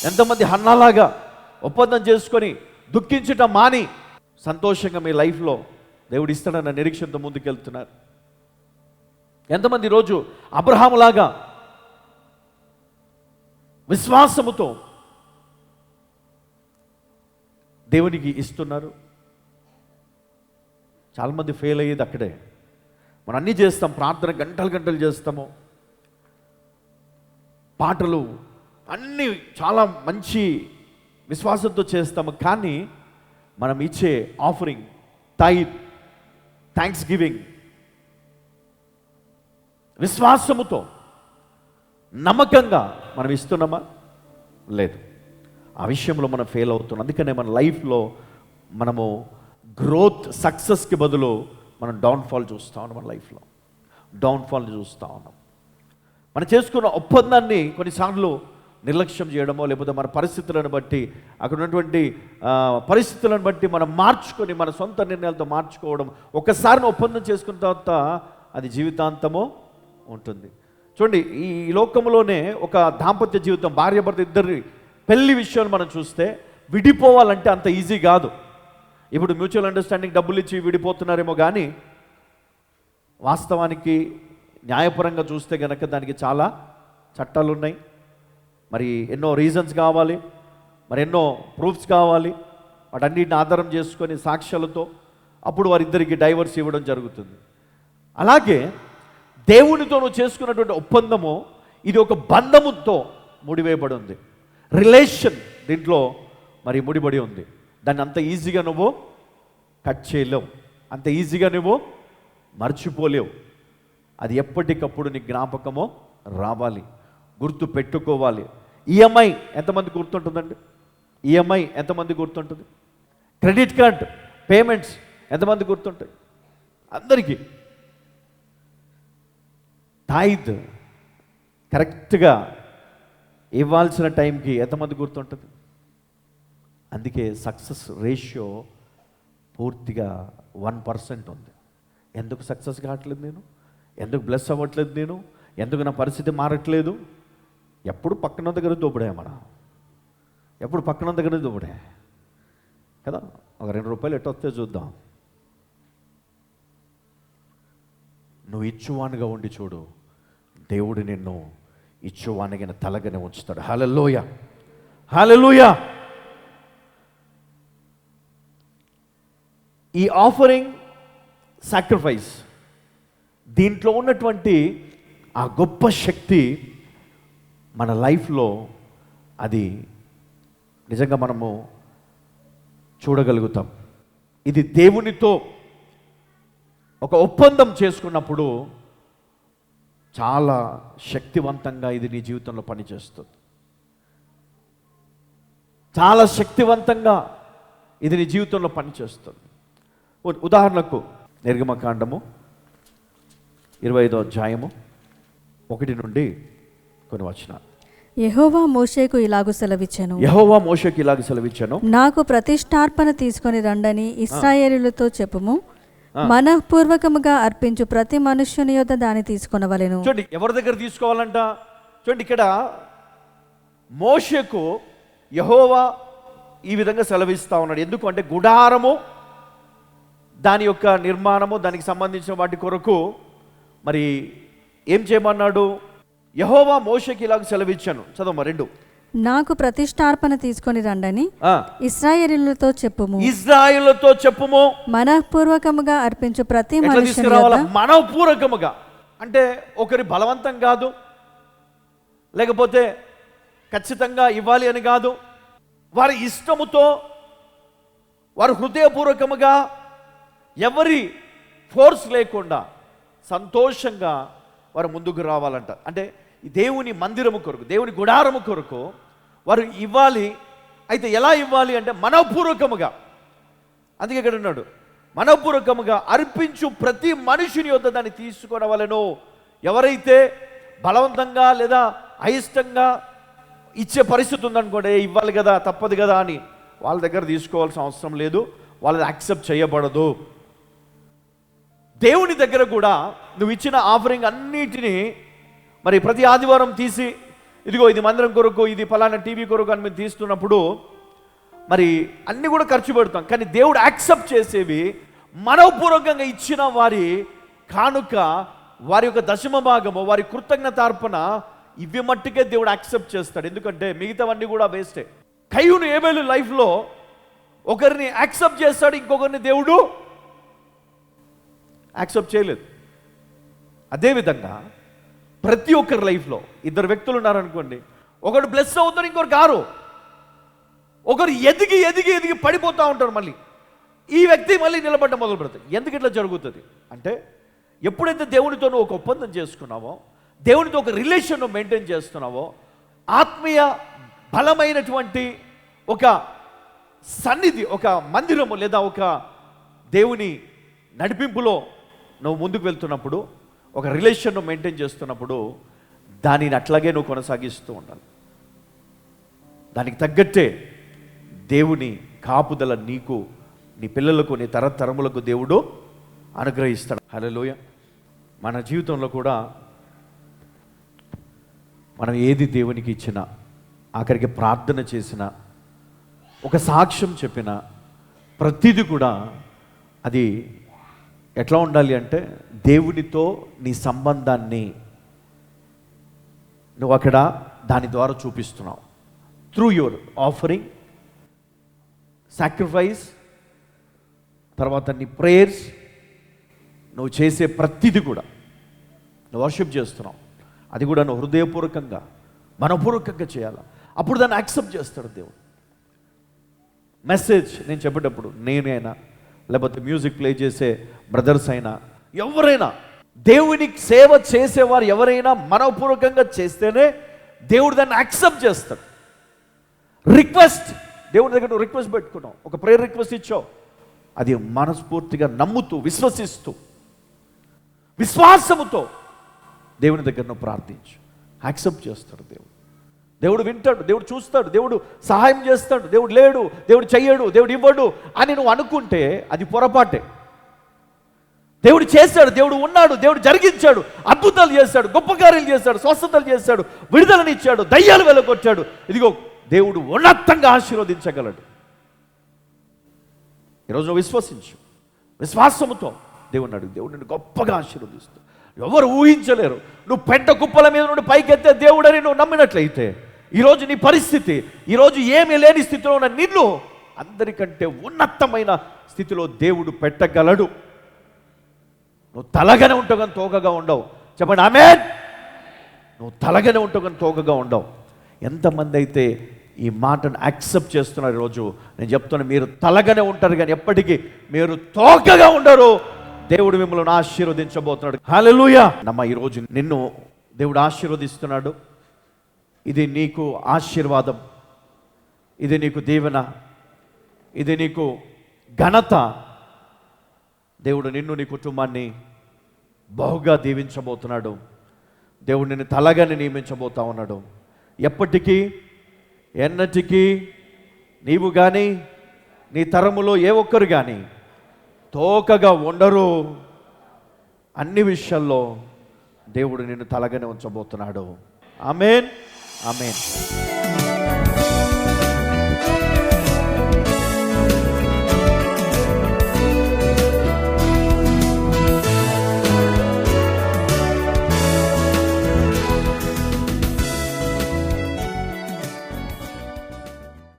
ఎంతమంది హన్నాలాగా ఒప్పందం చేసుకొని దుఃఖించటం మాని సంతోషంగా మీ లైఫ్లో దేవుడు ఇస్తాడన్న నిరీక్షణతో ముందుకెళ్తున్నారు? ఎంతమంది రోజు అబ్రహాములాగా విశ్వాసముతో దేవునికి ఇస్తున్నారు? చాలామంది ఫెయిల్ అయ్యేది అక్కడే. మనం అన్నీ చేస్తాం, ప్రార్థన గంటలు గంటలు చేస్తాము, పాటలు అన్నీ చాలా మంచి విశ్వాసంతో చేస్తాము, కానీ మనం ఇచ్చే ఆఫరింగ్, టైత్, థ్యాంక్స్ గివింగ్ విశ్వాసముతో నమ్మకంగా మనం ఇస్తున్నామా? లేదు. ఆ విషయంలో మనం ఫెయిల్ అవుతున్నాం. అందుకనే మన లైఫ్లో మనము గ్రోత్, సక్సెస్కి బదులు మనం డౌన్ఫాల్ చూస్తూ ఉన్నాం. మన లైఫ్లో డౌన్ఫాల్ చూస్తూ ఉన్నాం. మనం చేసుకున్న ఒప్పందాన్ని కొన్నిసార్లు నిర్లక్ష్యం చేయడమో, లేకపోతే మన పరిస్థితులను బట్టి, అక్కడ ఉన్నటువంటి పరిస్థితులను బట్టి మనం మార్చుకొని మన సొంత నిర్ణయాలతో మార్చుకోవడం. ఒకసారి ఒప్పందం చేసుకున్న తర్వాత అది జీవితాంతము ఉంటుంది. చూడండి, ఈ లోకంలోనే ఒక దాంపత్య జీవితం, భార్యాభర్త ఇద్దరి పెళ్లి విషయాలు మనం చూస్తే విడిపోవాలంటే అంత ఈజీ కాదు. ఇప్పుడు మ్యూచువల్ అండర్స్టాండింగ్ డబ్బులు ఇచ్చి విడిపోతున్నారేమో, కానీ వాస్తవానికి న్యాయపరంగా చూస్తే కనుక దానికి చాలా చట్టాలు ఉన్నాయి. మరి ఎన్నో రీజన్స్ కావాలి, మరి ఎన్నో ప్రూఫ్స్ కావాలి. వాటన్నిటిని ఆధారం చేసుకొని సాక్ష్యాలతో అప్పుడు వారిద్దరికి డైవర్స్ ఇవ్వడం జరుగుతుంది. అలాగే దేవునితో నువ్వు చేసుకున్నటువంటి ఒప్పందము, ఇది ఒక బంధముతో ముడివేయబడి ఉంది. రిలేషన్ దీంట్లో మరి ముడిపడి ఉంది. దాన్ని అంత ఈజీగా నువ్వు కట్ చేయలేవు, అంత ఈజీగా నువ్వు మర్చిపోలేవు. అది ఎప్పటికప్పుడు నీ జ్ఞాపకము రావాలి, గుర్తు పెట్టుకోవాలి. ఈఎంఐ ఎంతమంది గుర్తుంటుందండి? ఈఎంఐ ఎంతమంది గుర్తుంటుంది? క్రెడిట్ కార్డ్ పేమెంట్స్ ఎంతమంది గుర్తుంటాయి? అందరికీ. టైత్ కరెక్ట్గా ఇవ్వాల్సిన టైంకి ఎంతమంది గుర్తుంటుంది? అందుకే సక్సెస్ రేషియో పూర్తిగా 1% ఉంది. ఎందుకు సక్సెస్ కావట్లేదు నేను? ఎందుకు బ్లెస్ అవ్వట్లేదు నేను? ఎందుకు నా పరిస్థితి మారట్లేదు? ఎప్పుడు పక్కన దగ్గర దోపుడే, ఎప్పుడు పక్కన దగ్గర దోపుడే కదా. ఒక 2 రూపాయలు ఎట్టొస్తే చూద్దాం. నువ్వు ఇచ్చువానిగా ఉండి చూడు, దేవుడు నిన్ను ఇచ్చువానిగా తలగానే ఉంచుతాడు. హల్లెలూయా, హల్లెలూయా. ఈ ఆఫరింగ్, సాక్రిఫైస్, దీంట్లో ఉన్నటువంటి ఆ గొప్ప శక్తి మన లైఫ్లో అది నిజంగా మనము చూడగలుగుతాం. ఇది దేవునితో ఒక ఒప్పందం చేసుకున్నప్పుడు చాలా శక్తివంతంగా ఇది నీ జీవితంలో పనిచేస్తుంది. చాలా శక్తివంతంగా ఇది నీ జీవితంలో పనిచేస్తుంది. ఉదాహరణకు నిర్గమకాండము 25వ అధ్యాయము 1 నుండి కొన్ని వచనాలు. యెహోవా మోషేకు ఇలాగు సెలవిచ్చెను, నాకు ప్రతిష్టార్పణ తీసుకొని రండని ఇశ్రాయేలీయులతో చెప్పుము. మనఃపూర్వకముగా అర్పించు ప్రతి మనుష్యుని యొద్ద దాన్ని తీసుకొనవలెను. చూడండి, ఎవరి దగ్గర తీసుకోవాలంట? చూడండి, ఇక్కడ మోషేకు యెహోవా ఈ విధంగా సెలవిస్తా ఉన్నాడు. ఎందుకు అంటే గుడారము, దాని యొక్క నిర్మాణము, దానికి సంబంధించిన వాటి కొరకు మరి ఏం చేయమన్నాడు? యెహోవా మోషేకి ఇలాగ సెలవిచ్చాను. చదవమ్మా 2. నాకు ప్రతిష్టార్పణ తీసుకొని రండని ఇశ్రాయేలీయులతో చెప్పుము. మనఃపూర్వకముగా అర్పించు ప్రతి మనుష్యుని యొద్ద. మనఃపూర్వకముగా అంటే ఒకరి బలవంతం కాదు, లేకపోతే ఖచ్చితంగా ఇవ్వాలి అని కాదు. వారి ఇష్టముతో, వారు హృదయపూర్వకముగా, ఎవరి ఫోర్స్ లేకుండా సంతోషంగా వారు ముందుకు రావాలంట. అంటే దేవుని మందిరము కొరకు, దేవుని గుడారము కొరకు వారు ఇవ్వాలి. అయితే ఎలా ఇవ్వాలి అంటే మనఃపూర్వకముగా. అందుకే ఇక్కడ ఉన్నాడు, మనఃపూర్వకముగా అర్పించు ప్రతి మనుషుని యొద్ద దాన్ని తీసుకొనవలెను. ఎవరైతే బలవంతంగా లేదా అయిష్టంగా ఇచ్చే పరిస్థితి ఉందనుకోండి, ఇవ్వాలి కదా, తప్పదు కదా అని వాళ్ళ దగ్గర తీసుకోవాల్సిన అవసరం లేదు, వాళ్ళది యాక్సెప్ట్ చేయబడదు. దేవుని దగ్గర కూడా నువ్వు ఇచ్చిన ఆఫరింగ్ అన్నిటినీ మరి ప్రతి ఆదివారం తీసి ఇదిగో ఇది మందిరం కొరకు, ఇది ఫలానా టీవీ కొరకు అని మేము తీస్తున్నప్పుడు మరి అన్నీ కూడా ఖర్చు పెడతాం. కానీ దేవుడు యాక్సెప్ట్ చేసేవి మనోపూర్వకంగా ఇచ్చిన వారి కానుక, వారి యొక్క దశమ భాగము, వారి కృతజ్ఞతార్పణ, ఇవి మట్టుకే దేవుడు యాక్సెప్ట్ చేస్తాడు. ఎందుకంటే మిగతావన్నీ కూడా వేస్టే. కయ్యూను ఏబేలు లైఫ్లో ఒకరిని యాక్సెప్ట్ చేస్తాడు, ఇంకొకరిని దేవుడు యాక్సెప్ట్ చేయలేదు. అదేవిధంగా ప్రతి ఒక్కరి లైఫ్లో ఇద్దరు వ్యక్తులు ఉన్నారనుకోండి, ఒకడు బ్లెస్ అవుతాడు, ఇంకొకరు కారు. ఒకరు ఎదిగి ఎదిగి ఎదిగి పడిపోతూ ఉంటారు, మళ్ళీ ఈ వ్యక్తి మళ్ళీ నిలబడ్డ మొదలు పెడతాడు. ఎందుకు ఇట్లా జరుగుతుంది అంటే, ఎప్పుడైతే దేవునితో నువ్వు ఒక ఒప్పందం చేసుకున్నావో, దేవునితో ఒక రిలేషన్ మెయింటైన్ చేస్తున్నావో, ఆత్మీయ బలమైనటువంటి ఒక సన్నిధి, ఒక మందిరము లేదా ఒక దేవుని నడిపింపులో నువ్వు ముందుకు వెళ్తున్నప్పుడు, ఒక రిలేషన్ మెయింటైన్ చేస్తున్నప్పుడు, దానిని అట్లాగే నువ్వు కొనసాగిస్తూ ఉండాలి. దానికి తగ్గట్టే దేవుని కాపుదల నీకు, నీ పిల్లలకు, నీ తరతరములకు దేవుడు అనుగ్రహిస్తాడు. హల్లెలూయ. మన జీవితంలో కూడా మనం ఏది దేవునికి ఇచ్చినా, ఆఖరికి ప్రార్థన చేసినా, ఒక సాక్ష్యం చెప్పినా, ప్రతిదీ కూడా అది ఎట్లా ఉండాలి అంటే, దేవునితో నీ సంబంధాన్ని నువ్వు అక్కడ దాని ద్వారా చూపిస్తున్నావు. త్రూ యువర్ ఆఫరింగ్, సాక్రిఫైస్, తర్వాత నీ ప్రేయర్స్, నువ్వు చేసే ప్రతిదీ కూడా నువ్వు వర్షిప్ చేస్తున్నావు. అది కూడా నువ్వు హృదయపూర్వకంగా, మనపూర్వకంగా చేయాలి. అప్పుడు దాన్ని యాక్సెప్ట్ చేస్తాడు దేవుడు. మెసేజ్ నేను చెప్పేటప్పుడు, నేనైనా లేకపోతే మ్యూజిక్ ప్లే చేసే బ్రదర్స్ అయినా, ఎవరైనా దేవునికి సేవ చేసేవారు ఎవరైనా మనపూర్వకంగా చేస్తేనే దేవుడు దాన్ని యాక్సెప్ట్ చేస్తాడు. రిక్వెస్ట్, దేవుడి దగ్గర నువ్వు రిక్వెస్ట్ పెట్టుకున్నావు, ఒక ప్రేయర్ రిక్వెస్ట్ ఇచ్చావు, అది మనస్ఫూర్తిగా నమ్ముతూ, విశ్వసిస్తూ, విశ్వాసముతో దేవుని దగ్గర నువ్వు ప్రార్థించు, యాక్సెప్ట్ చేస్తాడు దేవుడు. దేవుడు వింటాడు, దేవుడు చూస్తాడు, దేవుడు సహాయం చేస్తాడు, దేవుడు లేడు, దేవుడు చెయ్యడు, దేవుడు ఇవ్వడు అని నువ్వు అనుకుంటే అది పొరపాటే. దేవుడు చేశాడు, దేవుడు ఉన్నాడు, దేవుడు జరిగించాడు, అద్భుతాలు చేశాడు, గొప్ప కార్యాలు చేశాడు, స్వస్థతలు చేశాడు, విడుదలనిచ్చాడు, దయ్యాలు వెలగొట్టాడు. ఇదిగో దేవుడు ఉన్నతంగా ఆశీర్వదించగలడు. ఈరోజు నువ్వు విశ్వసించు, విశ్వాసముతో దేవుడిని అడుగు, దేవుడు నిన్ను గొప్పగా ఆశీర్వదిస్తూ, ఎవరు ఊహించలేరు. నువ్వు పెద్ద కుప్పల మీద నుండి పైకెత్తే దేవుడని నువ్వు నమ్మినట్లయితే, ఈరోజు నీ పరిస్థితి, ఈరోజు ఏమీ లేని స్థితిలో ఉన్న నిన్ను అందరికంటే ఉన్నతమైన స్థితిలో దేవుడు పెట్టగలడు. నువ్వు తలగానే ఉంటావు కానీ తోకగా ఉండవు. చెప్పండి ఆమేన్. నువ్వు తలగానే ఉంటావు కానీ తోకగా ఉండవు. ఎంతమంది అయితే ఈ మాటను యాక్సెప్ట్ చేస్తున్నారు ఈరోజు, నేను చెప్తున్నా, మీరు తలగానే ఉంటారు కానీ ఎప్పటికీ మీరు తోకగా ఉండరు. దేవుడు మిమ్మల్ని ఆశీర్వదించబోతున్నాడు. హల్లెలూయా. నమ్మ, ఈరోజు నిన్ను దేవుడు ఆశీర్వదిస్తున్నాడు. ఇది నీకు ఆశీర్వాదం, ఇది నీకు దీవెన, ఇది నీకు ఘనత. దేవుడు నిన్ను, నీ కుటుంబాన్ని బహుగా దీవించబోతున్నాడు. దేవుడు నిన్ను తలగానే నియమించబోతా ఉన్నాడు. ఎప్పటికీ ఎన్నటికీ నీవు కానీ నీ తరములో ఏ ఒక్కరు కానీ తోకగా ఉండరు. అన్ని విషయాల్లో దేవుడు నిన్ను తలగానే ఉంచబోతున్నాడు. ఆమేన్, ఆమేన్.